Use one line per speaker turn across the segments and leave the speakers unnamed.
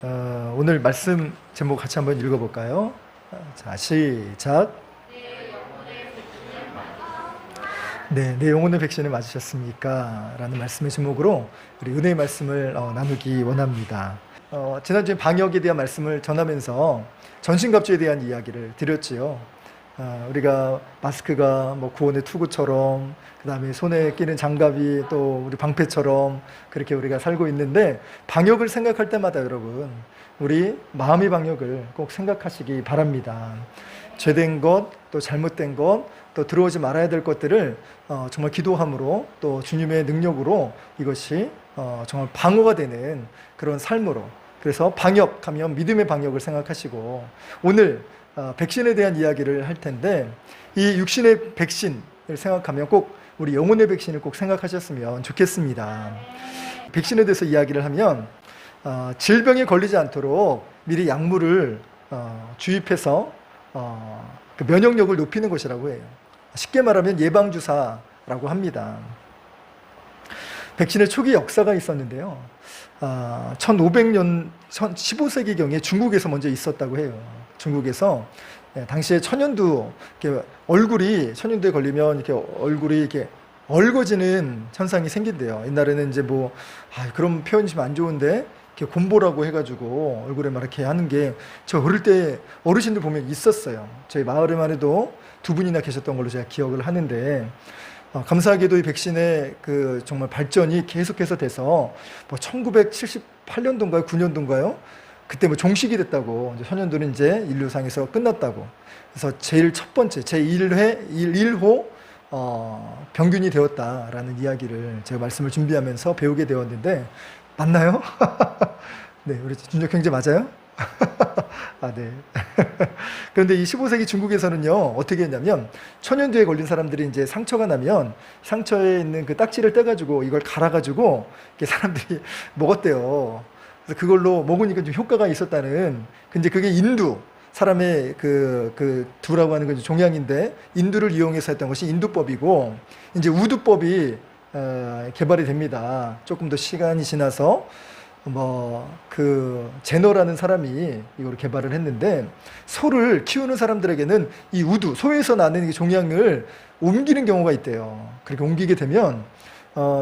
오늘 말씀 제목 같이 한번 읽어볼까요? 자, 시작. 네, 내 영혼의 백신을 맞으셨습니까? 라는 말씀의 제목으로 우리 은혜의 말씀을 나누기 원합니다. 지난주에 방역에 대한 말씀을 전하면서 전신갑주에 대한 이야기를 드렸지요. 우리가 마스크가 뭐 구원의 투구처럼, 그 다음에 손에 끼는 장갑이 또 우리 방패처럼 그렇게 우리가 살고 있는데, 방역을 생각할 때마다 여러분, 우리 마음의 방역을 꼭 생각하시기 바랍니다. 죄된 것, 또 잘못된 것, 또 들어오지 말아야 될 것들을 정말 기도함으로, 또 주님의 능력으로 이것이 정말 방어가 되는 그런 삶으로, 그래서 방역하면 믿음의 방역을 생각하시고, 오늘 백신에 대한 이야기를 할 텐데, 이 육신의 백신을 생각하면 꼭 우리 영혼의 백신을 꼭 생각하셨으면 좋겠습니다. 백신에 대해서 이야기를 하면 질병에 걸리지 않도록 미리 약물을 주입해서 그 면역력을 높이는 것이라고 해요. 쉽게 말하면 예방주사라고 합니다. 백신의 초기 역사가 있었는데요. 1500년, 15세기경에 중국에서 먼저 있었다고 해요. 중국에서 당시에 천연두, 얼굴이, 천연두에 걸리면 이렇게 얼굴이 이렇게 얼거지는 현상이 생긴대요. 옛날에는 이제 그런 표현이 좀 안 좋은데, 이렇게 곰보라고 해가지고 얼굴에 막 이렇게 하는 게, 저 어릴 때 어르신들 보면 있었어요. 저희 마을에만 해도 2분이나 계셨던 걸로 제가 기억을 하는데, 감사하게도 이 백신의 그 정말 발전이 계속해서 돼서 1978년도인가요? 9년도인가요? 그때 종식이 됐다고, 이제 천연두는 이제 인류상에서 끝났다고. 그래서 제일 첫 번째, 제1호 병균이 되었다라는 이야기를 제가 말씀을 준비하면서 배우게 되었는데, 맞나요? 네, 우리 준혁 형제 맞아요? 네. 그런데 이 15세기 중국에서는요, 어떻게 했냐면, 천연두에 걸린 사람들이 이제 상처가 나면 상처에 있는 그 딱지를 떼가지고 이걸 갈아가지고 이렇게 사람들이 먹었대요. 그래서 그걸로 먹으니까 좀 효과가 있었다는, 근데 그게 인두, 사람의 그 두라고 하는 건 종양인데, 인두를 이용해서 했던 것이 인두법이고, 이제 우두법이 개발이 됩니다. 조금 더 시간이 지나서 제너라는 사람이 이걸 개발을 했는데, 소를 키우는 사람들에게는 이 우두, 소에서 나는 이 종양을 옮기는 경우가 있대요. 그렇게 옮기게 되면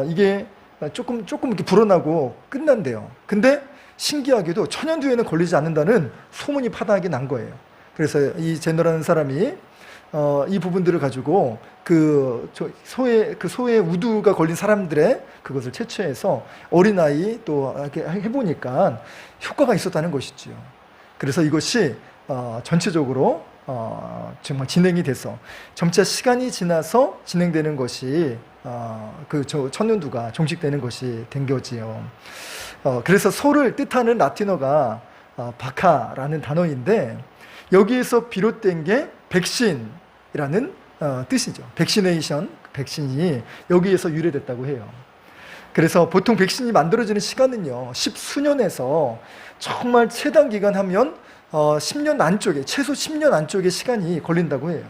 이게 조금 이렇게 불어나고 끝난대요. 근데 신기하게도 천연두에는 걸리지 않는다는 소문이 파다하게 난 거예요. 그래서 이 제너라는 사람이 이 부분들을 가지고 소의 우두가 걸린 사람들의 그것을 채취해서 어린아이 또 이렇게 해보니까 효과가 있었다는 것이지요. 그래서 이것이 전체적으로 정말 진행이 돼서 점차 시간이 지나서 진행되는 것이 천연두가 종식되는 것이 된 거지요. 그래서 소를 뜻하는 라틴어가 바카라는 단어인데, 여기에서 비롯된 게 백신이라는 뜻이죠. 백시네이션, 백신이 여기에서 유래됐다고 해요. 그래서 보통 백신이 만들어지는 시간은요, 10수년에서 정말 최단 기간 하면 10년 안쪽에, 최소 10년 안쪽에 시간이 걸린다고 해요.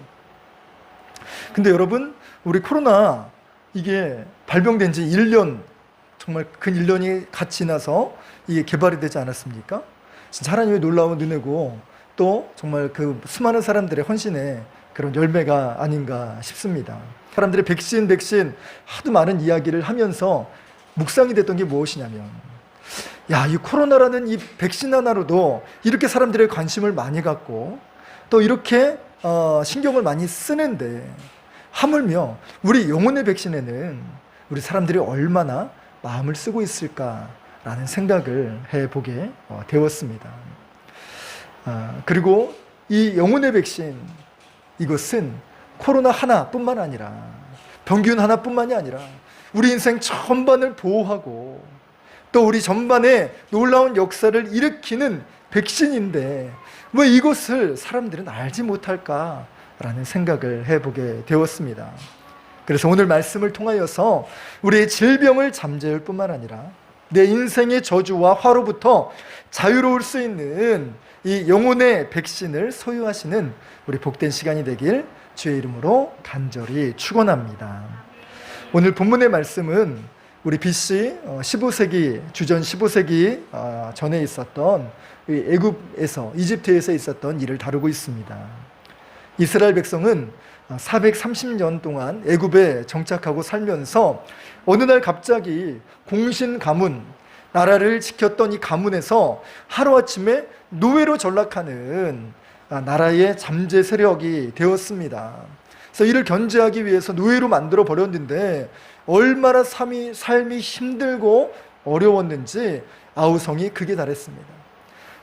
근데 여러분, 우리 코로나 이게 발병된 지 1년, 정말 근 1년이 갓 지나서 이게 개발이 되지 않았습니까? 진짜 하나님의 놀라운 은혜고, 또 정말 그 수많은 사람들의 헌신의 그런 열매가 아닌가 싶습니다. 사람들이 백신 하도 많은 이야기를 하면서 묵상이 됐던 게 무엇이냐면, 이 코로나라는 이 백신 하나로도 이렇게 사람들의 관심을 많이 갖고 또 이렇게 신경을 많이 쓰는데, 하물며 우리 영혼의 백신에는 우리 사람들이 얼마나 마음을 쓰고 있을까라는 생각을 해보게 되었습니다. 그리고 이 영혼의 백신, 이것은 코로나 하나뿐만 아니라, 병균 하나뿐만이 아니라 우리 인생 전반을 보호하고 또 우리 전반에 놀라운 역사를 일으키는 백신인데, 왜 이것을 사람들은 알지 못할까라는 생각을 해보게 되었습니다. 그래서 오늘 말씀을 통하여서 우리의 질병을 잠재울 뿐만 아니라 내 인생의 저주와 화로부터 자유로울 수 있는 이 영혼의 백신을 소유하시는 우리 복된 시간이 되길 주의 이름으로 간절히 축원합니다. 오늘 본문의 말씀은 우리 BC 15세기 주전 15세기 전에 있었던 애굽에서 이집트에서 있었던 일을 다루고 있습니다. 이스라엘 백성은 430년 동안 애굽에 정착하고 살면서 어느 날 갑자기 공신 가문, 나라를 지켰던 이 가문에서 하루아침에 노예로 전락하는 나라의 잠재 세력이 되었습니다. 그래서 이를 견제하기 위해서 노예로 만들어 버렸는데 얼마나 삶이 힘들고 어려웠는지 아우성이 극에 달했습니다.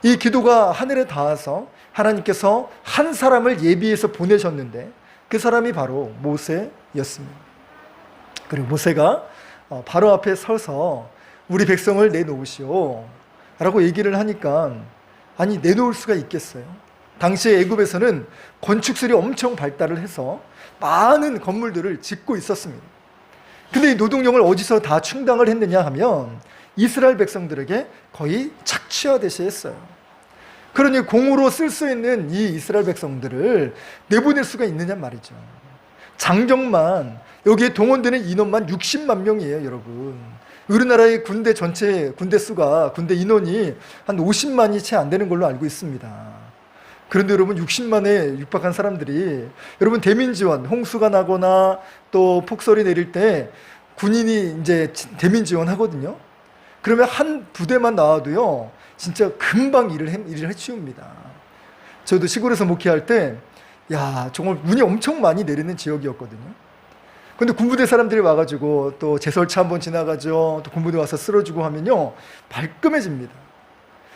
이 기도가 하늘에 닿아서 하나님께서 한 사람을 예비해서 보내셨는데 그 사람이 바로 모세였습니다. 그리고 모세가 바로 앞에 서서 우리 백성을 내놓으시오 라고 얘기를 하니까 아니 내놓을 수가 있겠어요? 당시에 애굽에서는 건축술이 엄청 발달을 해서 많은 건물들을 짓고 있었습니다. 근데 이 노동력을 어디서 다 충당을 했느냐 하면 이스라엘 백성들에게 거의 착취하듯이 했어요. 그러니 공으로 쓸 수 있는 이 이스라엘 백성들을 내보낼 수가 있느냐 말이죠. 장정만 여기에 동원되는 인원만 60만 명이에요, 여러분. 우리나라의 군대 전체 군대 인원이 한 50만이 채 안 되는 걸로 알고 있습니다. 그런데 여러분 60만에 육박한 사람들이 여러분 대민 지원, 홍수가 나거나 또 폭설이 내릴 때 군인이 이제 대민 지원 하거든요. 그러면 한 부대만 나와도요, 진짜 금방 일을 해치웁니다. 저도 시골에서 목회할 때, 정말 눈이 엄청 많이 내리는 지역이었거든요. 근데 군부대 사람들이 와가지고 또 제설차 한번 지나가죠. 또 군부대 와서 쓸어주고 하면요, 말끔해집니다.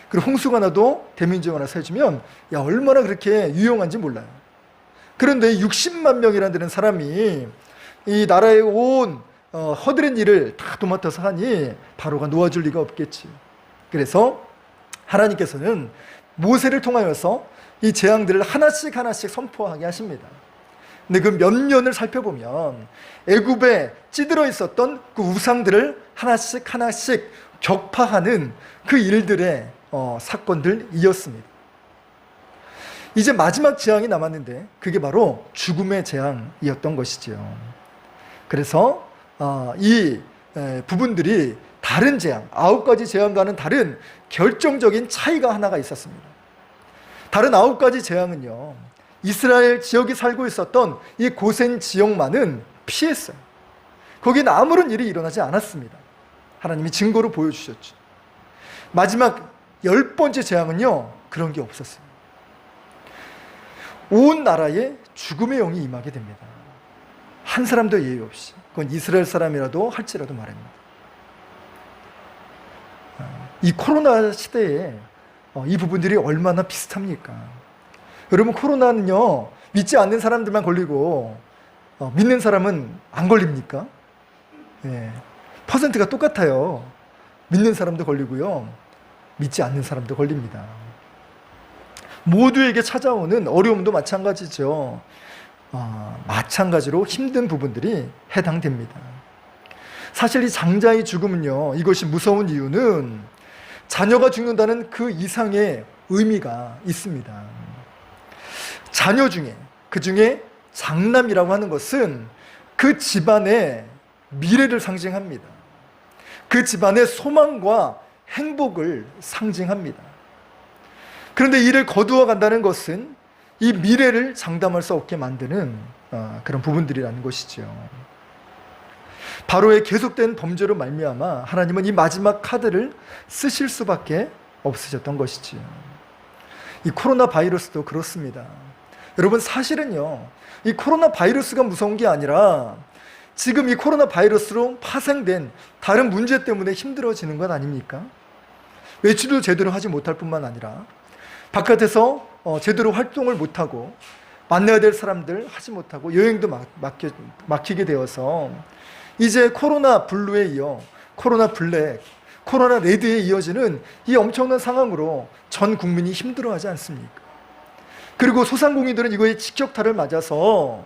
그리고 홍수가 나도 대민지원 하나 해주면 얼마나 그렇게 유용한지 몰라요. 그런데 60만 명이라는 데는 사람이 이 나라에 온 허드렛 일을 다 도맡아서 하니 바로가 놓아줄 리가 없겠지. 그래서 하나님께서는 모세를 통하여서 이 재앙들을 하나씩 선포하게 하십니다. 근데 그 몇 년을 살펴보면 애굽에 찌들어 있었던 그 우상들을 하나씩 격파하는 그 일들의 사건들이었습니다. 이제 마지막 재앙이 남았는데 그게 바로 죽음의 재앙이었던 것이지요. 그래서 이 부분들이 다른 재앙, 9가지 재앙과는 다른 결정적인 차이가 하나가 있었습니다. 다른 9가지 재앙은요, 이스라엘 지역에 살고 있었던 이 고센 지역만은 피했어요. 거기는 아무런 일이 일어나지 않았습니다. 하나님이 증거로 보여주셨죠. 마지막 10번째 재앙은요, 그런 게 없었어요. 온 나라에 죽음의 영이 임하게 됩니다. 한 사람도 예외 없이. 그건 이스라엘 사람이라도 할지라도 말입니다. 이 코로나 시대에 이 부분들이 얼마나 비슷합니까? 여러분, 코로나는요, 믿지 않는 사람들만 걸리고 믿는 사람은 안 걸립니까? 퍼센트가 똑같아요. 믿는 사람도 걸리고요, 믿지 않는 사람도 걸립니다. 모두에게 찾아오는 어려움도 마찬가지죠. 마찬가지로 힘든 부분들이 해당됩니다. 사실 이 장자의 죽음은요, 이것이 무서운 이유는 자녀가 죽는다는 그 이상의 의미가 있습니다. 자녀 중에, 그 중에 장남이라고 하는 것은 그 집안의 미래를 상징합니다. 그 집안의 소망과 행복을 상징합니다. 그런데 이를 거두어 간다는 것은 이 미래를 장담할 수 없게 만드는 그런 부분들이라는 것이죠. 바로의 계속된 범죄로 말미암아 하나님은 이 마지막 카드를 쓰실 수밖에 없으셨던 것이지요. 이 코로나 바이러스도 그렇습니다. 여러분, 사실은요, 이 코로나 바이러스가 무서운 게 아니라 지금 이 코로나 바이러스로 파생된 다른 문제 때문에 힘들어지는 것 아닙니까? 외출도 제대로 하지 못할 뿐만 아니라 바깥에서 제대로 활동을 못하고 만나야 될 사람들 하지 못하고 여행도 막히게 되어서 이제 코로나 블루에 이어 코로나 블랙, 코로나 레드에 이어지는 이 엄청난 상황으로 전 국민이 힘들어하지 않습니까? 그리고 소상공인들은 이거에 직격탄을 맞아서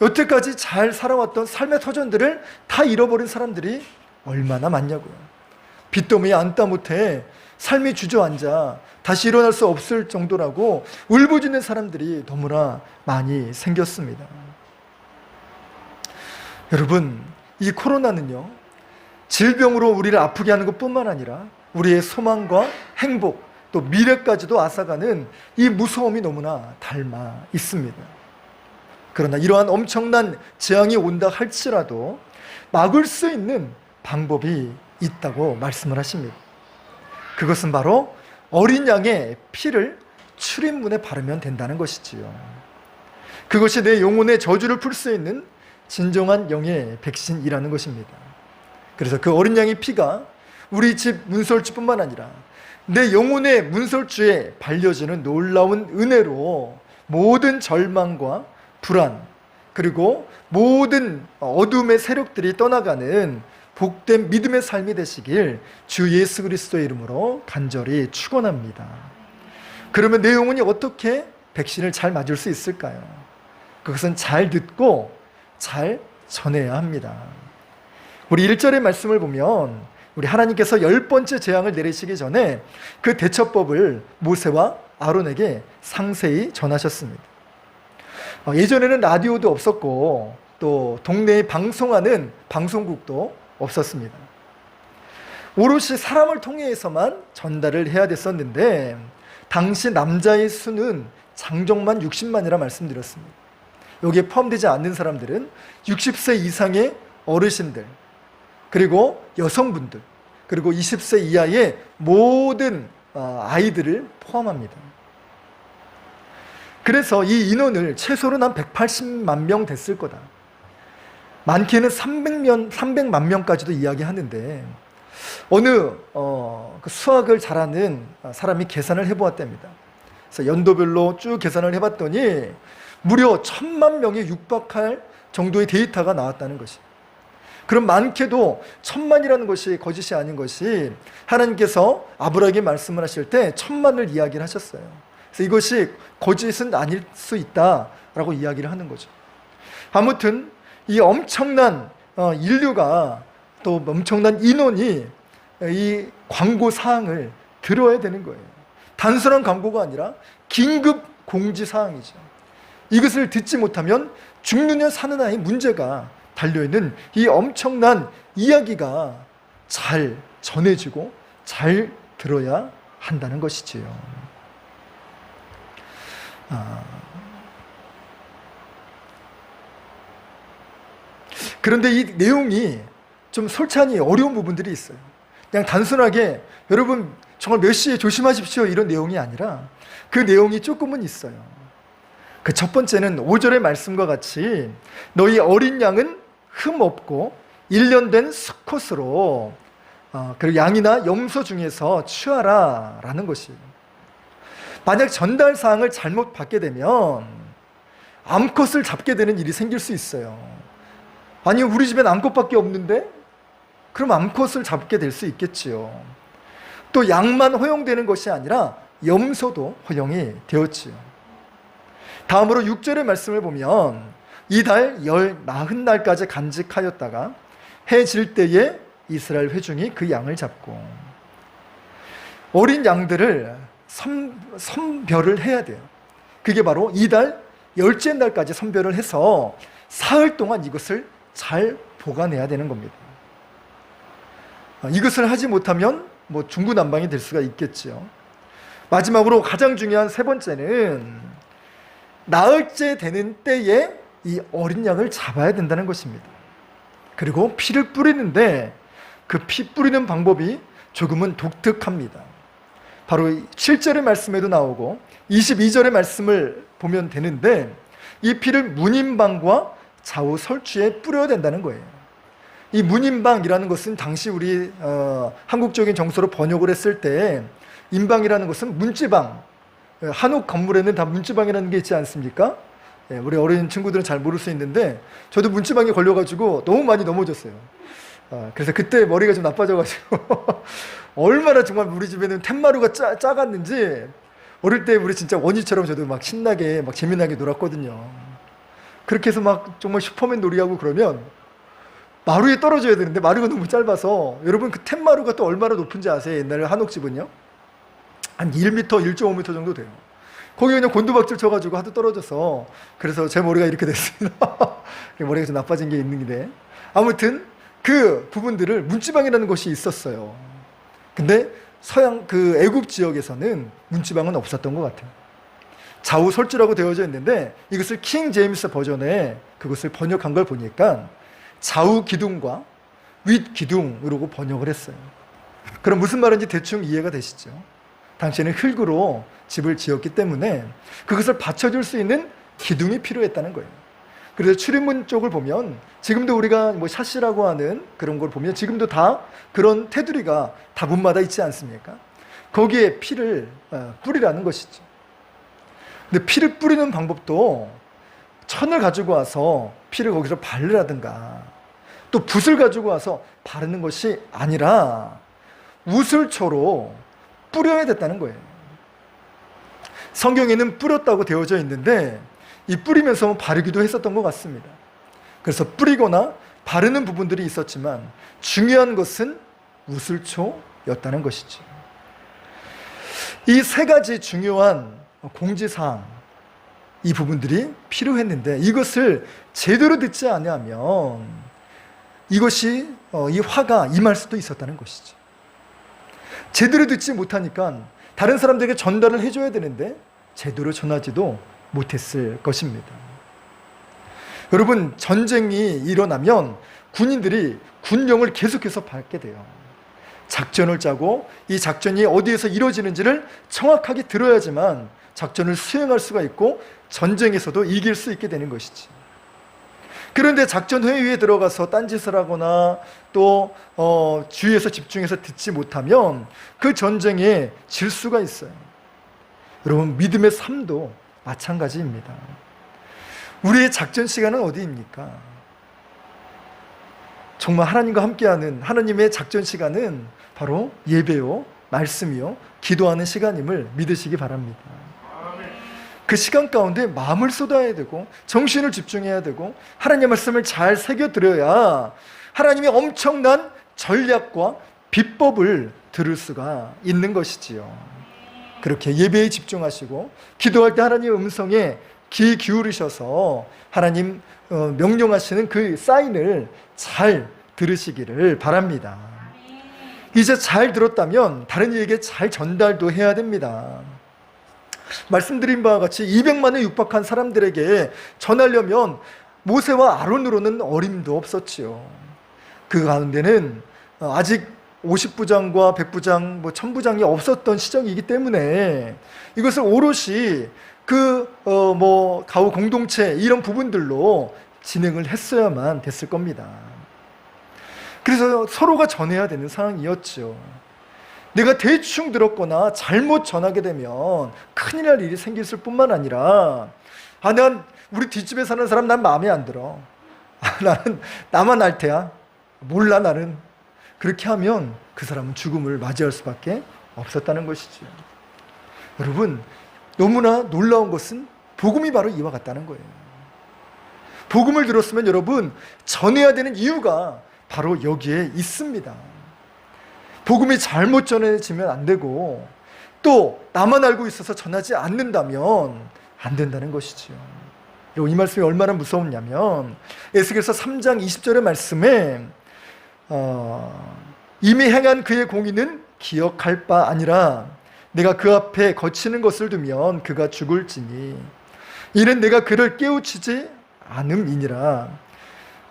여태까지 잘 살아왔던 삶의 터전들을 다 잃어버린 사람들이 얼마나 많냐고요. 빚더미에 앉다 못해 삶이 주저앉아 다시 일어날 수 없을 정도라고 울부짖는 사람들이 너무나 많이 생겼습니다. 여러분, 이 코로나는요, 질병으로 우리를 아프게 하는 것뿐만 아니라 우리의 소망과 행복, 또 미래까지도 앗아가는 이 무서움이 너무나 닮아 있습니다. 그러나 이러한 엄청난 재앙이 온다 할지라도 막을 수 있는 방법이 있다고 말씀을 하십니다. 그것은 바로 어린 양의 피를 출입문에 바르면 된다는 것이지요. 그것이 내 영혼의 저주를 풀 수 있는 진정한 영의 백신이라는 것입니다. 그래서 그 어린 양의 피가 우리 집 문설주뿐만 아니라 내 영혼의 문설주에 발려지는 놀라운 은혜로 모든 절망과 불안, 그리고 모든 어둠의 세력들이 떠나가는 복된 믿음의 삶이 되시길 주 예수 그리스도의 이름으로 간절히 축원합니다. 그러면 내 영혼이 어떻게 백신을 잘 맞을 수 있을까요? 그것은 잘 듣고 잘 전해야 합니다. 우리 1절의 말씀을 보면 우리 하나님께서 10번째 재앙을 내리시기 전에 그 대처법을 모세와 아론에게 상세히 전하셨습니다. 예전에는 라디오도 없었고 또 동네에 방송하는 방송국도 없었습니다. 오롯이 사람을 통해서만 전달을 해야 됐었는데 당시 남자의 수는 장정만 60만이라 말씀드렸습니다. 여기에 포함되지 않는 사람들은 60세 이상의 어르신들, 그리고 여성분들, 그리고 20세 이하의 모든 아이들을 포함합니다. 그래서 이 인원을 최소로 한 180만 명 됐을 거다. 많게는 300만 명까지도 이야기하는데 어느 그 수학을 잘하는 사람이 계산을 해보았답니다. 그래서 연도별로 쭉 계산을 해봤더니 무려 1000만 명에 육박할 정도의 데이터가 나왔다는 것이. 그럼 많게도 1000만이라는 것이 거짓이 아닌 것이 하나님께서 아브라함에게 말씀을 하실 때 1000만을 이야기를 하셨어요. 그래서 이것이 거짓은 아닐 수 있다라고 이야기를 하는 거죠. 아무튼 이 엄청난 인류가 또 엄청난 인원이 이 광고 사항을 들어야 되는 거예요. 단순한 광고가 아니라 긴급 공지 사항이죠. 이것을 듣지 못하면 죽느냐 사느냐의 문제가 달려있는 이 엄청난 이야기가 잘 전해지고 잘 들어야 한다는 것이지요. 그런데 이 내용이 좀 솔찬히 어려운 부분들이 있어요. 그냥 단순하게 여러분 정말 몇 시에 조심하십시오 이런 내용이 아니라 그 내용이 조금은 있어요. 그 첫 번째는 5절의 말씀과 같이 너희 어린 양은 흠 없고 1년 된 수컷으로 그리고 양이나 염소 중에서 취하라 라는 것이에요. 만약 전달 사항을 잘못 받게 되면 암컷을 잡게 되는 일이 생길 수 있어요. 아니 우리 집엔 암컷밖에 없는데? 그럼 암컷을 잡게 될 수 있겠지요. 또 양만 허용되는 것이 아니라 염소도 허용이 되었지요. 다음으로 6절의 말씀을 보면 이달 40날까지 간직하였다가 해 질 때에 이스라엘 회중이 그 양을 잡고 어린 양들을 선별을 해야 돼요. 그게 바로 이달 10째 날까지 선별을 해서 사흘 동안 이것을 잘 보관해야 되는 겁니다. 이것을 하지 못하면 중구난방이 될 수가 있겠죠. 마지막으로 가장 중요한 세 번째는 나흘째 되는 때에 이 어린 양을 잡아야 된다는 것입니다. 그리고 피를 뿌리는데 그 피 뿌리는 방법이 조금은 독특합니다. 바로 7절의 말씀에도 나오고 22절의 말씀을 보면 되는데 이 피를 문인방과 좌우 설주에 뿌려야 된다는 거예요. 이 문인방이라는 것은 당시 우리 한국적인 정서로 번역을 했을 때 인방이라는 것은 문지방, 한옥 건물에는 다 문지방이라는 게 있지 않습니까? 우리 어린 친구들은 잘 모를 수 있는데 저도 문지방에 걸려가지고 너무 많이 넘어졌어요. 그래서 그때 머리가 좀 나빠져가지고 얼마나 정말 우리 집에는 텐마루가 작았는지 어릴 때 우리 진짜 원희처럼 저도 막 신나게 막 재미나게 놀았거든요. 그렇게 해서 막 정말 슈퍼맨 놀이하고 그러면 마루에 떨어져야 되는데 마루가 너무 짧아서 여러분 그 텐마루가 또 얼마나 높은지 아세요? 옛날에 한옥집은요? 한 1m, 1.5m 정도 돼요. 거기 그냥 곤두박질 쳐가지고 하도 떨어져서 그래서 제 머리가 이렇게 됐습니다. 머리가 좀 나빠진 게 있는데 아무튼 그 부분들을 문지방이라는 것이 있었어요. 근데 서양 그 애굽 지역에서는 문지방은 없었던 것 같아요. 좌우설주라고 되어져 있는데 이것을 킹 제임스 버전에 그것을 번역한 걸 보니까 좌우 기둥과 윗 기둥으로 번역을 했어요. 그럼 무슨 말인지 대충 이해가 되시죠? 당시에는 흙으로 집을 지었기 때문에 그것을 받쳐줄 수 있는 기둥이 필요했다는 거예요. 그래서 출입문 쪽을 보면 지금도 우리가 뭐 샤시라고 하는 그런 걸 보면 지금도 다 그런 테두리가 다문마다 있지 않습니까? 거기에 피를 뿌리라는 것이죠. 근데 피를 뿌리는 방법도 천을 가지고 와서 피를 거기서 바르라든가 또 붓을 가지고 와서 바르는 것이 아니라 우슬초로 뿌려야 됐다는 거예요. 성경에는 뿌렸다고 되어져 있는데 이 뿌리면서 바르기도 했었던 것 같습니다. 그래서 뿌리거나 바르는 부분들이 있었지만 중요한 것은 우슬초였다는 것이죠. 이 세 가지 중요한 공지사항, 이 부분들이 필요했는데 이것을 제대로 듣지 않으면 이것이 이 화가 임할 수도 있었다는 것이죠. 제대로 듣지 못하니까 다른 사람들에게 전달을 해줘야 되는데 제대로 전하지도 못했을 것입니다. 여러분, 전쟁이 일어나면 군인들이 군령을 계속해서 받게 돼요. 작전을 짜고 이 작전이 어디에서 이루어지는지를 정확하게 들어야지만 작전을 수행할 수가 있고 전쟁에서도 이길 수 있게 되는 것이지. 그런데 작전 회의에 들어가서 딴짓을 하거나 또 주위에서 집중해서 듣지 못하면 그 전쟁에 질 수가 있어요. 여러분, 믿음의 삶도 마찬가지입니다. 우리의 작전 시간은 어디입니까? 정말 하나님과 함께하는 하나님의 작전 시간은 바로 예배요, 말씀이요, 기도하는 시간임을 믿으시기 바랍니다. 그 시간 가운데 마음을 쏟아야 되고 정신을 집중해야 되고 하나님의 말씀을 잘 새겨들어야 하나님의 엄청난 전략과 비법을 들을 수가 있는 것이지요. 그렇게 예배에 집중하시고 기도할 때 하나님의 음성에 귀 기울이셔서 하나님 명령하시는 그 사인을 잘 들으시기를 바랍니다. 이제 잘 들었다면 다른 이에게 잘 전달도 해야 됩니다. 말씀드린 바와 같이 200만에 육박한 사람들에게 전하려면 모세와 아론으로는 어림도 없었지요. 그 가운데는 아직 50부장과 100부장, 1000부장이 없었던 시절이기 때문에 이것을 오롯이 가우 공동체 이런 부분들로 진행을 했어야만 됐을 겁니다. 그래서 서로가 전해야 되는 상황이었죠. 내가 대충 들었거나 잘못 전하게 되면 큰일 날 일이 생겼을 뿐만 아니라 난 우리 뒷집에 사는 사람 난 마음에 안 들어. 나는 나만 알 테야. 몰라 나는. 그렇게 하면 그 사람은 죽음을 맞이할 수밖에 없었다는 것이죠. 여러분, 너무나 놀라운 것은 복음이 바로 이와 같다는 거예요. 복음을 들었으면 여러분 전해야 되는 이유가 바로 여기에 있습니다. 복음이 잘못 전해지면 안 되고 또 나만 알고 있어서 전하지 않는다면 안 된다는 것이죠. 여러분, 이 말씀이 얼마나 무서웠냐면 에스겔서 3장 20절의 말씀에 이미 행한 그의 공의는 기억할 바 아니라 내가 그 앞에 거치는 것을 두면 그가 죽을지니 이는 내가 그를 깨우치지 않음이니라.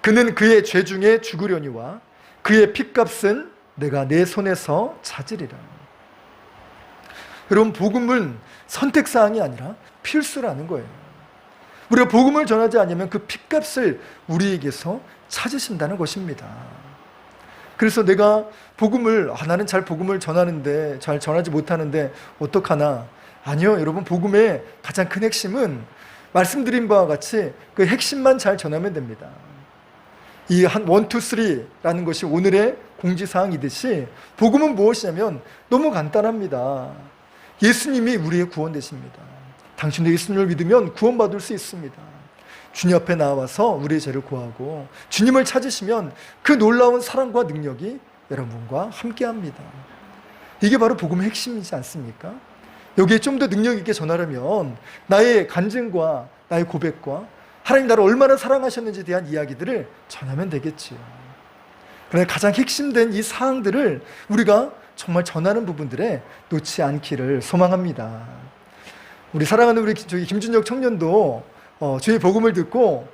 그는 그의 죄 중에 죽으려니와 그의 핏값은 내가 내 손에서 찾으리라. 여러분, 복음은 선택사항이 아니라 필수라는 거예요. 우리가 복음을 전하지 않으면 그 핏값을 우리에게서 찾으신다는 것입니다. 그래서 내가 복음을 나는 잘 복음을 전하는데 잘 전하지 못하는데 어떡하나? 아니요, 여러분, 복음의 가장 큰 핵심은 말씀드린 바와 같이 그 핵심만 잘 전하면 됩니다. 이 한 1, 2, 3라는 것이 오늘의 공지사항이듯이 복음은 무엇이냐면 너무 간단합니다. 예수님이 우리의 구원 되십니다. 당신도 예수님을 믿으면 구원받을 수 있습니다. 주님 앞에 나와서 우리의 죄를 고하고 주님을 찾으시면 그 놀라운 사랑과 능력이 여러분과 함께합니다. 이게 바로 복음의 핵심이지 않습니까? 여기에 좀 더 능력 있게 전하려면 나의 간증과 나의 고백과 하나님 나를 얼마나 사랑하셨는지에 대한 이야기들을 전하면 되겠지요. 그러나 가장 핵심된 이 사항들을 우리가 정말 전하는 부분들에 놓지 않기를 소망합니다. 우리 사랑하는 우리 저기 김준혁 청년도 주의 복음을 듣고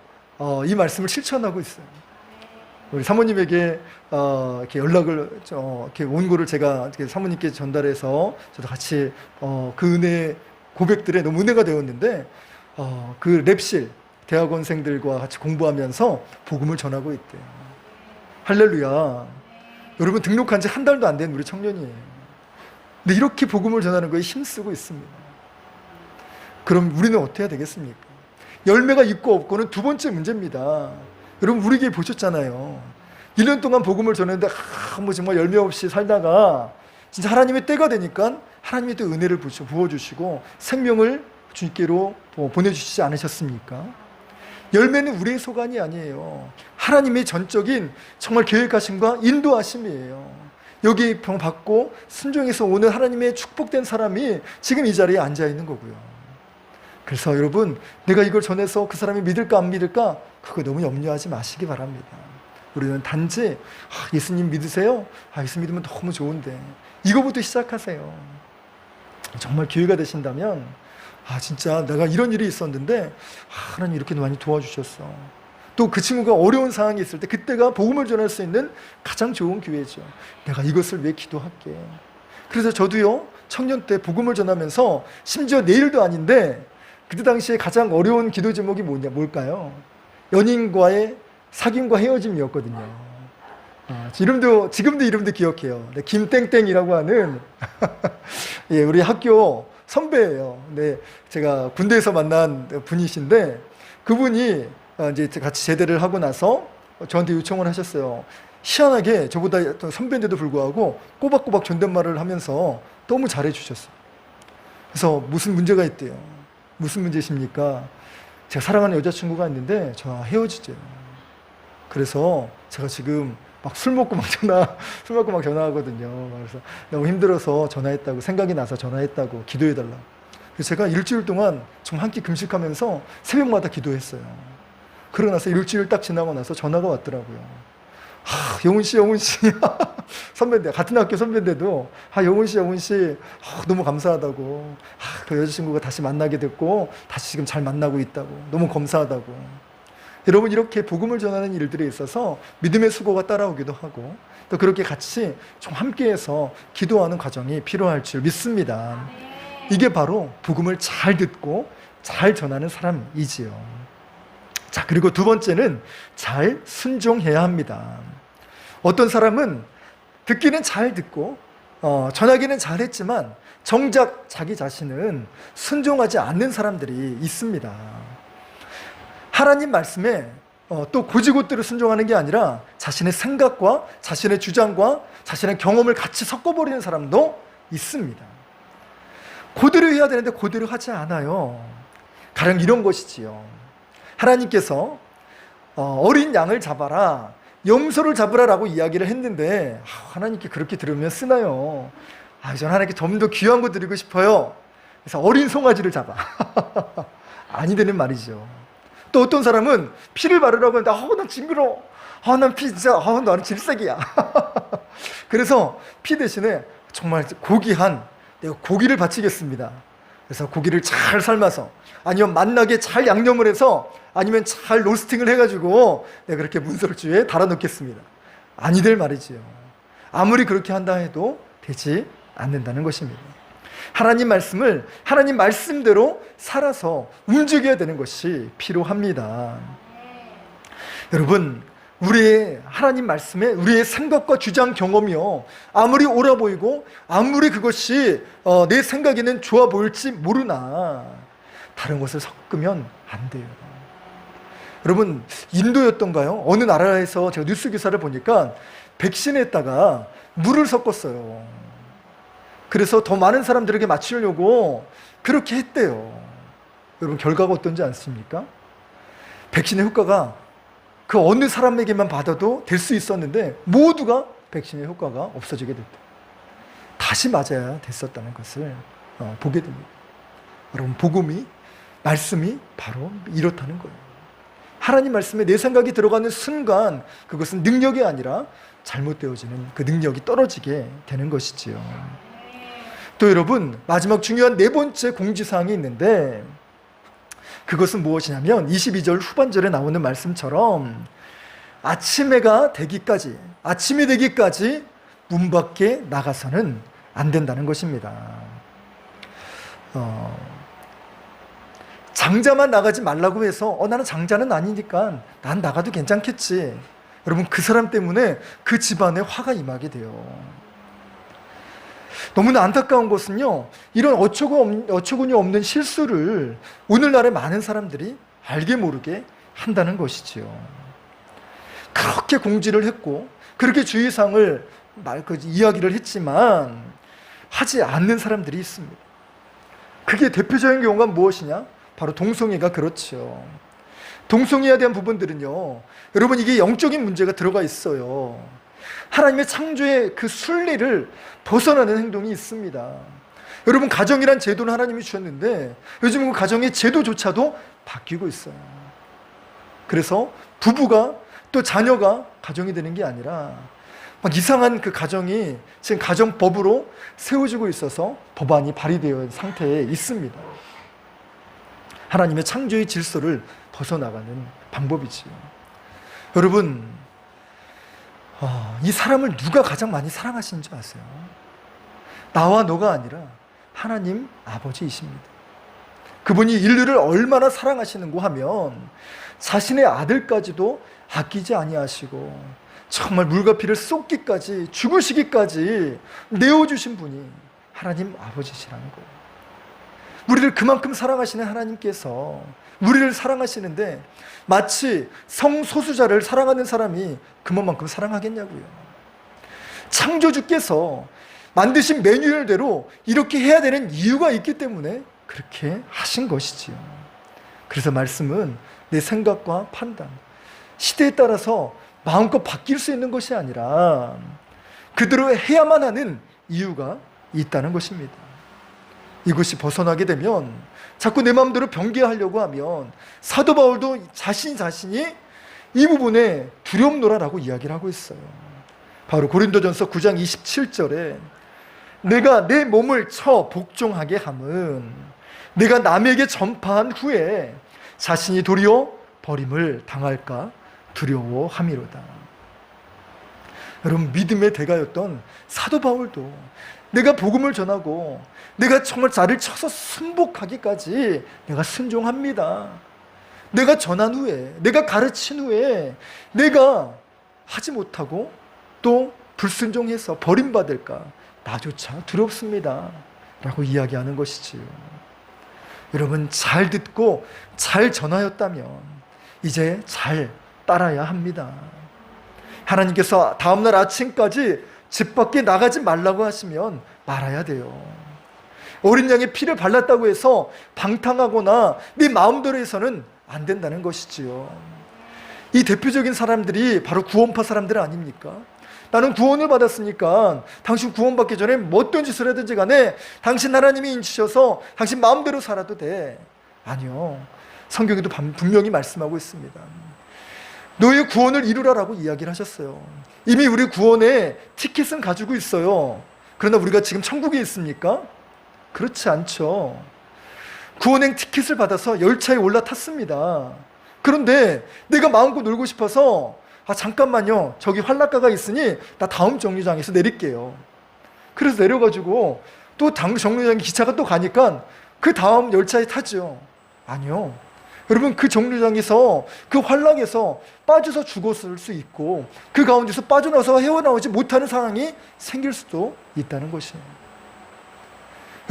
이 말씀을 실천하고 있어요. 우리 사모님에게 이렇게 연락을 이렇게 원고를 제가 이렇게 사모님께 전달해서 저도 같이 그 은혜 고백들에 너무 은혜가 되었는데 그 랩실 대학원생들과 같이 공부하면서 복음을 전하고 있대요. 할렐루야. 여러분 등록한 지 한 달도 안 된 우리 청년이에요. 근데 이렇게 복음을 전하는 거에 힘쓰고 있습니다. 그럼 우리는 어떻게 해야 되겠습니까? 열매가 있고 없고는 두 번째 문제입니다. 여러분 우리 교회 보셨잖아요. 1년 동안 복음을 전했는데 뭐 정말 열매 없이 살다가 진짜 하나님의 때가 되니까 하나님이 또 은혜를 부어주시고 생명을 주님께로 보내주시지 않으셨습니까? 열매는 우리의 소관이 아니에요. 하나님의 전적인 정말 계획하심과 인도하심이에요. 여기 병 받고 순종해서 오는 하나님의 축복된 사람이 지금 이 자리에 앉아 있는 거고요. 그래서 여러분 내가 이걸 전해서 그 사람이 믿을까 안 믿을까 그거 너무 염려하지 마시기 바랍니다. 우리는 단지 예수님 믿으세요? 예수 믿으면 너무 좋은데 이거부터 시작하세요. 정말 기회가 되신다면 진짜 내가 이런 일이 있었는데 하나님 이렇게 많이 도와주셨어. 또 그 친구가 어려운 상황이 있을 때 그때가 복음을 전할 수 있는 가장 좋은 기회죠. 내가 이것을 위해 기도할게. 그래서 저도요 청년 때 복음을 전하면서 심지어 내일도 아닌데 그때 당시에 가장 어려운 기도 제목이 뭘까요? 연인과의 사귐과 헤어짐이었거든요. 지금도 이름도 기억해요. 김땡땡이라고 하는 예, 우리 학교 선배예요. 근데 제가 군대에서 만난 분이신데 그분이 이제 같이 제대를 하고 나서 저한테 요청을 하셨어요. 희한하게 저보다 선배인데도 불구하고 꼬박꼬박 존댓말을 하면서 너무 잘해주셨어요. 그래서 무슨 문제가 있대요. 무슨 문제십니까? 제가 사랑하는 여자친구가 있는데 저와 헤어지재요. 그래서 제가 지금 막 술 먹고 막 전화하거든요. 그래서 너무 힘들어서 전화했다고, 생각이 나서 전화했다고, 기도해달라고. 그래서 제가 일주일 동안 정말 한 끼 금식하면서 새벽마다 기도했어요. 그러고 나서 일주일 딱 지나고 나서 전화가 왔더라고요. 영훈 씨 선배인데, 같은 학교 선배인데도 영훈 씨 너무 감사하다고, 그 여자친구가 다시 만나게 됐고 다시 지금 잘 만나고 있다고, 너무 감사하다고. 여러분 이렇게 복음을 전하는 일들에 있어서 믿음의 수고가 따라오기도 하고 또 그렇게 같이 좀 함께해서 기도하는 과정이 필요할 줄 믿습니다. 이게 바로 복음을 잘 듣고 잘 전하는 사람이지요. 자, 그리고 두 번째는 잘 순종해야 합니다. 어떤 사람은 듣기는 잘 듣고 전하기는 잘했지만 정작 자기 자신은 순종하지 않는 사람들이 있습니다. 하나님 말씀에 또 곧이곧대로 순종하는 게 아니라 자신의 생각과 자신의 주장과 자신의 경험을 같이 섞어버리는 사람도 있습니다. 그대로 해야 되는데 그대로 하지 않아요. 가령 이런 것이지요. 하나님께서 어린 양을 잡아라, 염소를 잡으라라고 이야기를 했는데 하나님께 그렇게 들으면 쓰나요? 저는 하나님께 좀 더 귀한 거 드리고 싶어요. 그래서 어린 송아지를 잡아. 아니 되는 말이죠. 또 어떤 사람은 피를 바르라고 하는데 난 징그러워. 난 피 진짜 나는 질색이야. 그래서 피 대신에 정말 고귀한 내가 고기를 바치겠습니다. 그래서 고기를 잘 삶아서 아니면 맛나게 잘 양념을 해서 아니면 잘 로스팅을 해가지고 내가 그렇게 문설주에 달아놓겠습니다. 아니 될 말이지요. 아무리 그렇게 한다 해도 되지 않는다는 것입니다. 하나님 말씀을 하나님 말씀대로 살아서 움직여야 되는 것이 필요합니다. 여러분, 우리의 하나님 말씀에 우리의 생각과 주장 경험이요, 아무리 옳아 보이고 아무리 그것이 내 생각에는 좋아 보일지 모르나 다른 것을 섞으면 안 돼요. 여러분, 인도였던가요? 어느 나라에서 제가 뉴스 기사를 보니까 백신에다가 물을 섞었어요. 그래서 더 많은 사람들에게 맞추려고 그렇게 했대요. 여러분, 결과가 어떤지 아십니까? 백신의 효과가 그 어느 사람에게만 받아도 될 수 있었는데 모두가 백신의 효과가 없어지게 됐다. 다시 맞아야 됐었다는 것을 보게 됩니다. 여러분, 복음이, 말씀이 바로 이렇다는 거예요. 하나님 말씀에 내 생각이 들어가는 순간 그것은 능력이 아니라 잘못되어지는 그 능력이 떨어지게 되는 것이지요. 또 여러분, 마지막 중요한 네 번째 공지사항이 있는데 그것은 무엇이냐면 22절 후반절에 나오는 말씀처럼 아침이 되기까지 문 밖에 나가서는 안 된다는 것입니다. 장자만 나가지 말라고 해서 나는 장자는 아니니까 난 나가도 괜찮겠지. 여러분, 그 사람 때문에 그 집안에 화가 임하게 돼요. 너무나 안타까운 것은요, 이런 어처구니 없는 실수를 오늘날의 많은 사람들이 알게 모르게 한다는 것이지요. 그렇게 공지를 했고 그렇게 주의사항을 이야기를 했지만 하지 않는 사람들이 있습니다. 그게 대표적인 경우가 무엇이냐? 바로 동성애가 그렇죠. 동성애에 대한 부분들은요, 여러분, 이게 영적인 문제가 들어가 있어요. 하나님의 창조의 그 순리를 벗어나는 행동이 있습니다. 여러분, 가정이란 제도는 하나님이 주셨는데 요즘 그 가정의 제도조차도 바뀌고 있어요. 그래서 부부가 또 자녀가 가정이 되는 게 아니라 막 이상한 그 가정이 지금 가정법으로 세워지고 있어서 법안이 발의되어 있는 상태에 있습니다. 하나님의 창조의 질서를 벗어나가는 방법이지요. 여러분, 이 사람을 누가 가장 많이 사랑하시는 줄 아세요? 나와 너가 아니라 하나님 아버지이십니다. 그분이 인류를 얼마나 사랑하시는고 하면 자신의 아들까지도 아끼지 아니하시고 정말 물과 피를 쏟기까지, 죽으시기까지 내어주신 분이 하나님 아버지시라는 거예요. 우리를 그만큼 사랑하시는 하나님께서 우리를 사랑하시는데 마치 성소수자를 사랑하는 사람이 그만큼 사랑하겠냐고요. 창조주께서 만드신 매뉴얼대로 이렇게 해야 되는 이유가 있기 때문에 그렇게 하신 것이지요. 그래서 말씀은 내 생각과 판단, 시대에 따라서 마음껏 바뀔 수 있는 것이 아니라 그대로 해야만 하는 이유가 있다는 것입니다. 이것이 벗어나게 되면 자꾸 내 마음대로 변개하려고 하면 사도 바울도 자신이 이 부분에 두렵노라라고 이야기를 하고 있어요. 바로 고린도전서 9장 27절에 내가 내 몸을 쳐 복종하게 함은 내가 남에게 전파한 후에 자신이 도리어 버림을 당할까 두려워함이로다. 여러분, 믿음의 대가였던 사도 바울도 내가 복음을 전하고 내가 정말 나를 쳐서 순복하기까지 내가 순종합니다. 내가 전한 후에, 내가 가르친 후에 내가 하지 못하고 또 불순종해서 버림받을까 나조차 두렵습니다 라고 이야기하는 것이지요. 여러분, 잘 듣고 잘 전하였다면 이제 잘 따라야 합니다. 하나님께서 다음날 아침까지 집 밖에 나가지 말라고 하시면 말아야 돼요. 어린 양의 피를 발랐다고 해서 방탕하거나 네 마음대로 해서는 안 된다는 것이지요. 이 대표적인 사람들이 바로 구원파 사람들 아닙니까? 나는 구원을 받았으니까 당신 구원받기 전에 뭐 어떤 짓을 하든지 간에 당신 하나님이 인치셔서 당신 마음대로 살아도 돼. 아니요. 성경에도 분명히 말씀하고 있습니다. 너의 구원을 이루라라고 이야기를 하셨어요. 이미 우리 구원의 티켓은 가지고 있어요. 그러나 우리가 지금 천국에 있습니까? 그렇지 않죠. 구원행 티켓을 받아서 열차에 올라탔습니다. 그런데 내가 마음껏 놀고 싶어서 잠깐만요, 저기 환락가가 있으니 나 다음 정류장에서 내릴게요. 그래서 내려가지고 또 정류장 기차가 또 가니까 그 다음 열차에 타죠. 아니요. 여러분, 그 정류장에서 그 환락에서 빠져서 죽었을 수 있고 그 가운데서 빠져나와서 헤어나오지 못하는 상황이 생길 수도 있다는 것이에요.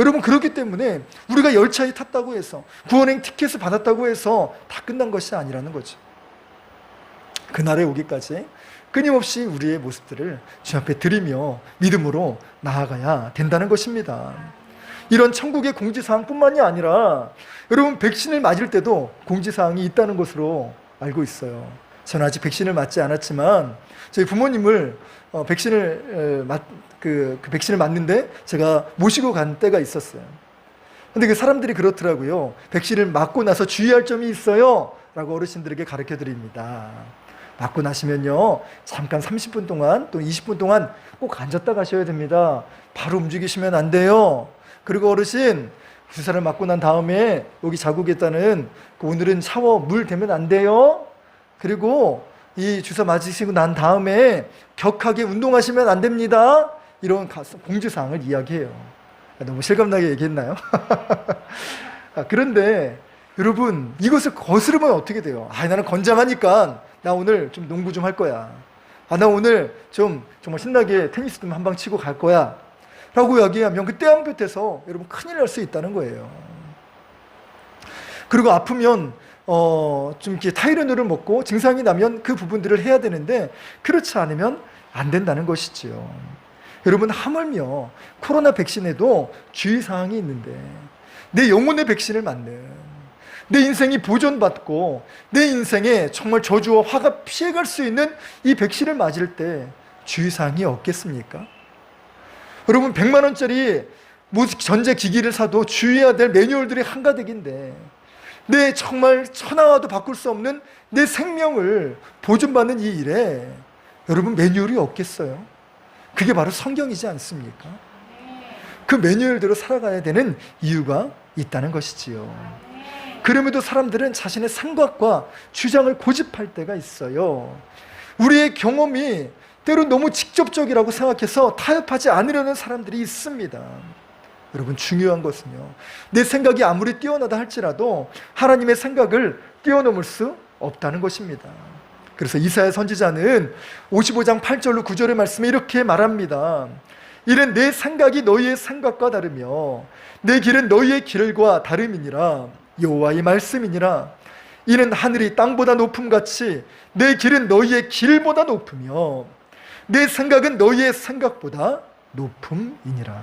여러분, 그렇기 때문에 우리가 열차에 탔다고 해서 구원행 티켓을 받았다고 해서 다 끝난 것이 아니라는 거죠. 그날에 오기까지 끊임없이 우리의 모습들을 주 앞에 드리며 믿음으로 나아가야 된다는 것입니다. 이런 천국의 공지사항뿐만이 아니라 여러분, 백신을 맞을 때도 공지사항이 있다는 것으로 알고 있어요. 저는 아직 백신을 맞지 않았지만 저희 부모님을 백신을 맞는데 제가 모시고 간 때가 있었어요. 근데 그 사람들이 그렇더라고요. 백신을 맞고 나서 주의할 점이 있어요 라고 어르신들에게 가르쳐 드립니다. 맞고 나시면요, 잠깐 30분 동안 또 20분 동안 꼭 앉았다 가셔야 됩니다. 바로 움직이시면 안 돼요. 그리고 어르신, 주사를 맞고 난 다음에 여기 자국이 있다는 오늘은 샤워 물 대면 안 돼요. 그리고 이 주사 맞으시고 난 다음에 격하게 운동하시면 안 됩니다. 이런 공지사항을 이야기해요. 너무 실감나게 얘기했나요? 그런데 여러분, 이것을 거스르면 어떻게 돼요? 나는 건장하니까 나 오늘 좀 농구 좀 할 거야. 나 오늘 좀 정말 신나게 테니스 좀 한 방 치고 갈 거야. 라고 이야기하면 그 떼양볕에서 여러분 큰일 날 수 있다는 거예요. 그리고 아프면 좀 이렇게 타이레놀을 먹고 증상이 나면 그 부분들을 해야 되는데 그렇지 않으면 안 된다는 것이지요. 여러분, 하물며 코로나 백신에도 주의사항이 있는데 내 영혼의 백신을 맞는, 내 인생이 보존받고 내 인생에 정말 저주와 화가 피해갈 수 있는 이 백신을 맞을 때 주의사항이 없겠습니까? 여러분, 100만 원짜리 전자기기를 사도 주의해야 될 매뉴얼들이 한가득인데 내 정말 천하와도 바꿀 수 없는 내 생명을 보존받는 이 일에 여러분 매뉴얼이 없겠어요? 그게 바로 성경이지 않습니까? 그 매뉴얼대로 살아가야 되는 이유가 있다는 것이지요. 그럼에도 사람들은 자신의 생각과 주장을 고집할 때가 있어요. 우리의 경험이 때로 너무 직접적이라고 생각해서 타협하지 않으려는 사람들이 있습니다. 여러분, 중요한 것은요, 내 생각이 아무리 뛰어나다 할지라도 하나님의 생각을 뛰어넘을 수 없다는 것입니다. 그래서 이사야 선지자는 55장 8절로 9절의 말씀에 이렇게 말합니다. 이는 내 생각이 너희의 생각과 다르며 내 길은 너희의 길과 다름이니라. 여호와의 말씀이니라. 이는 하늘이 땅보다 높음같이 내 길은 너희의 길보다 높으며 내 생각은 너희의 생각보다 높음이니라.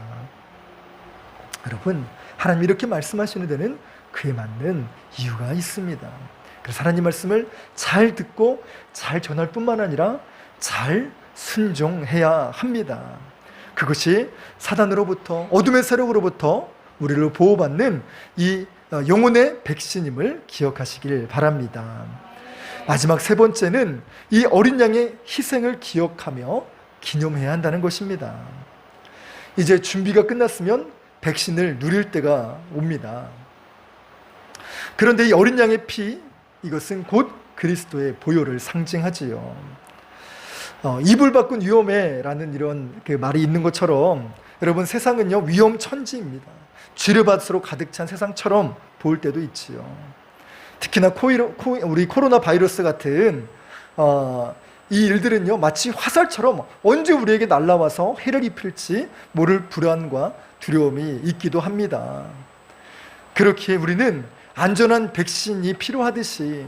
여러분, 하나님이 이렇게 말씀하시는 데는 그에 맞는 이유가 있습니다. 그래서 하나님 말씀을 잘 듣고 잘 전할 뿐만 아니라 잘 순종해야 합니다. 그것이 사단으로부터, 어둠의 세력으로부터 우리를 보호받는 이 영혼의 백신임을 기억하시길 바랍니다. 마지막 세 번째는 이 어린 양의 희생을 기억하며 기념해야 한다는 것입니다. 이제 준비가 끝났으면 백신을 누릴 때가 옵니다. 그런데 이 어린 양의 피, 이것은 곧 그리스도의 보혈을 상징하지요. 이불 밖은 위험해라는 이런 그 말이 있는 것처럼 여러분, 세상은요 위험천지입니다. 쥐르밭으로 가득 찬 세상처럼 보일 때도 있지요. 특히나 우리 코로나 바이러스 같은 이 일들은요 마치 화살처럼 언제 우리에게 날아와서 해를 입힐지 모를 불안과 두려움이 있기도 합니다. 그렇기에 우리는 안전한 백신이 필요하듯이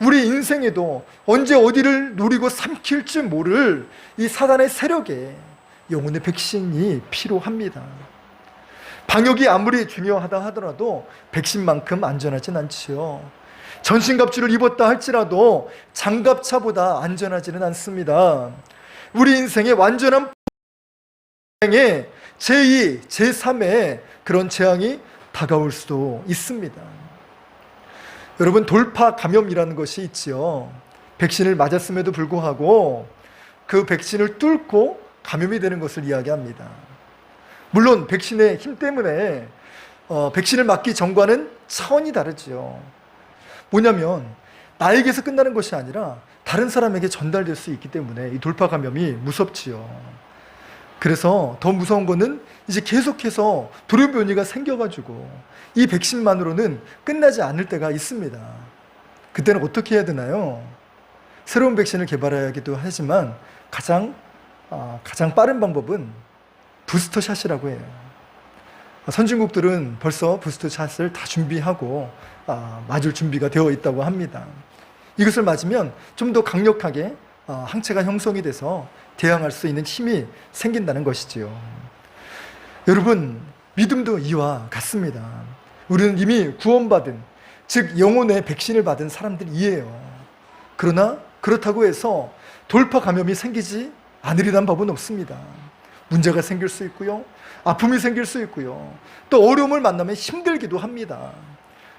우리 인생에도 언제 어디를 노리고 삼킬지 모를 이 사단의 세력에 영혼의 백신이 필요합니다. 방역이 아무리 중요하다 하더라도 백신만큼 안전하진 않지요. 전신갑주를 입었다 할지라도 장갑차보다 안전하지는 않습니다. 우리 인생의 완전한 제2, 제3의 그런 재앙이 다가올 수도 있습니다. 여러분, 돌파 감염이라는 것이 있지요. 백신을 맞았음에도 불구하고 그 백신을 뚫고 감염이 되는 것을 이야기합니다. 물론 백신의 힘 때문에 백신을 맞기 전과는 차원이 다르지요. 뭐냐면 나에게서 끝나는 것이 아니라 다른 사람에게 전달될 수 있기 때문에 이 돌파 감염이 무섭지요. 그래서 더 무서운 거는 이제 계속해서 돌연변이가 생겨가지고 이 백신만으로는 끝나지 않을 때가 있습니다. 그때는 어떻게 해야 되나요? 새로운 백신을 개발하기도 하지만 가장 빠른 방법은 부스터샷이라고 해요. 선진국들은 벌써 부스터샷을 다 준비하고 맞을 준비가 되어 있다고 합니다. 이것을 맞으면 좀 더 강력하게 항체가 형성이 돼서 대항할 수 있는 힘이 생긴다는 것이지요. 여러분, 믿음도 이와 같습니다. 우리는 이미 구원받은, 즉 영혼의 백신을 받은 사람들이에요. 그러나 그렇다고 해서 돌파 감염이 생기지 않으리란 법은 없습니다. 문제가 생길 수 있고요, 아픔이 생길 수 있고요, 또 어려움을 만나면 힘들기도 합니다.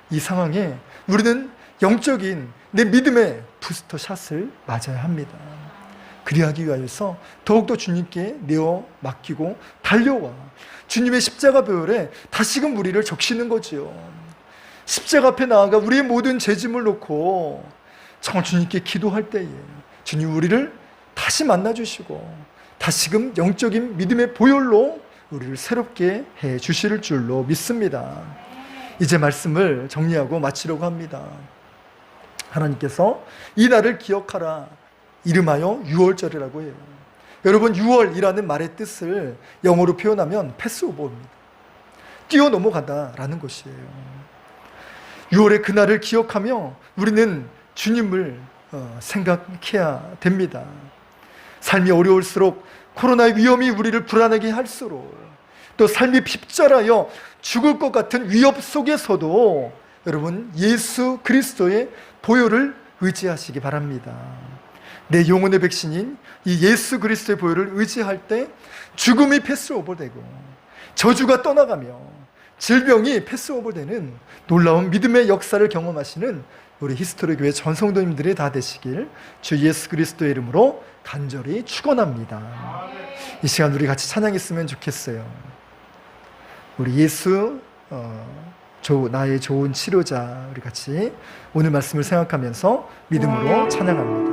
이 상황에 우리는 영적인 내 믿음의 부스터 샷을 맞아야 합니다. 그리하기 위해서 더욱더 주님께 내어 맡기고 달려와 주님의 십자가 보혈에 다시금 우리를 적시는 거지요. 십자가 앞에 나아가 우리의 모든 죄짐을 놓고 정말 주님께 기도할 때에 주님 우리를 다시 만나주시고 다시금 영적인 믿음의 보혈로 우리를 새롭게 해 주실 줄로 믿습니다. 이제 말씀을 정리하고 마치려고 합니다. 하나님께서 이 날을 기억하라 이름하여 유월절이라고 해요. 여러분, 유월이라는 말의 뜻을 영어로 표현하면 패스오버입니다. 뛰어넘어간다라는 것이에요. 유월의 그날을 기억하며 우리는 주님을 생각해야 됩니다. 삶이 어려울수록, 코로나의 위험이 우리를 불안하게 할수록, 또 삶이 핍절하여 죽을 것 같은 위협 속에서도 여러분 예수 그리스도의 보혈을 의지하시기 바랍니다. 내 영혼의 백신인 이 예수 그리스도의 보혈을 의지할 때 죽음이 패스오버되고 저주가 떠나가며 질병이 패스오버되는 놀라운 믿음의 역사를 경험하시는 우리 히스토리 교회 전 성도님들이 다 되시길 주 예수 그리스도의 이름으로 간절히 축원합니다. 이 시간 우리 같이 찬양했으면 좋겠어요. 우리 예수 나의 좋은 치료자, 우리 같이 오늘 말씀을 생각하면서 믿음으로 찬양합니다.